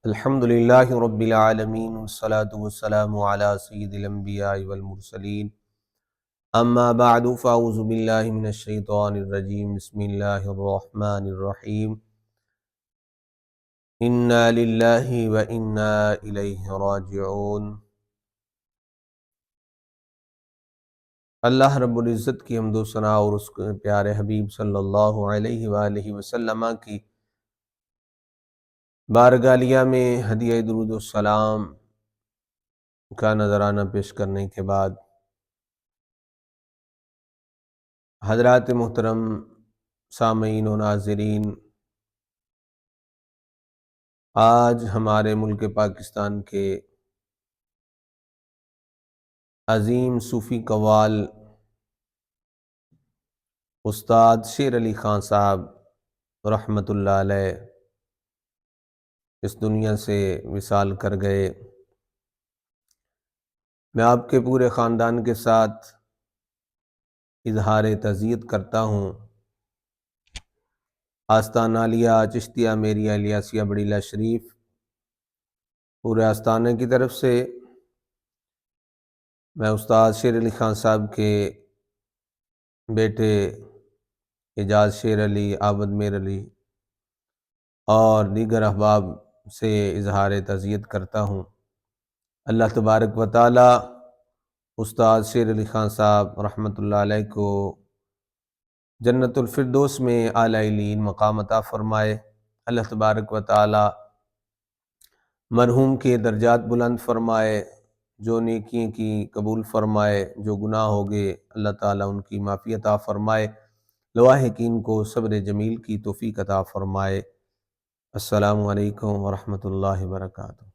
الحمد للہ رب العالمین والصلاة والسلام علی سید الانبیاء والمرسلین اما بعد فاعوذ باللہ من الشیطان الرجیم بسم اللہ الرحمن الرحیم انا للہ وانا الیہ راجعون۔ اللہ رب العزت کی حمد و ثنا اور اس کے پیارے حبیب صلی اللہ علیہ وآلہ وسلم کی بارگاہ عالیہ میں ہدیہ درود و السلام کا نذرانہ پیش کرنے کے بعد حضرات محترم سامعین و ناظرین، آج ہمارے ملک پاکستان کے عظیم صوفی قوال استاد شیر علی خان صاحب رحمۃ اللہ علیہ اس دنیا سے وصال کر گئے۔ میں آپ کے پورے خاندان کے ساتھ اظہار تعزیت کرتا ہوں۔ آستانہ عالیہ چشتیہ میریہ الیاسیہ بڑیلہ شریف پورے آستانے کی طرف سے میں استاد شیر علی خان صاحب کے بیٹے اعجاز شیر علی، عابد میر علی اور دیگر احباب سے اظہار تعزیت کرتا ہوں۔ اللہ تبارک و تعالی استاد شیر علی خان صاحب رحمۃ اللہ علیہ کو جنت الفردوس میں اعلیٰ علیین مقام عطا فرمائے۔ اللہ تبارک و تعالی مرحوم کے درجات بلند فرمائے، جو نیکیاں کی قبول فرمائے، جو گناہ ہو گئے اللہ تعالی ان کی معافی عطا فرمائے، لواحقین کو صبر جمیل کی توفیق عطا فرمائے۔ السلام علیکم ورحمۃ اللہ وبرکاتہ۔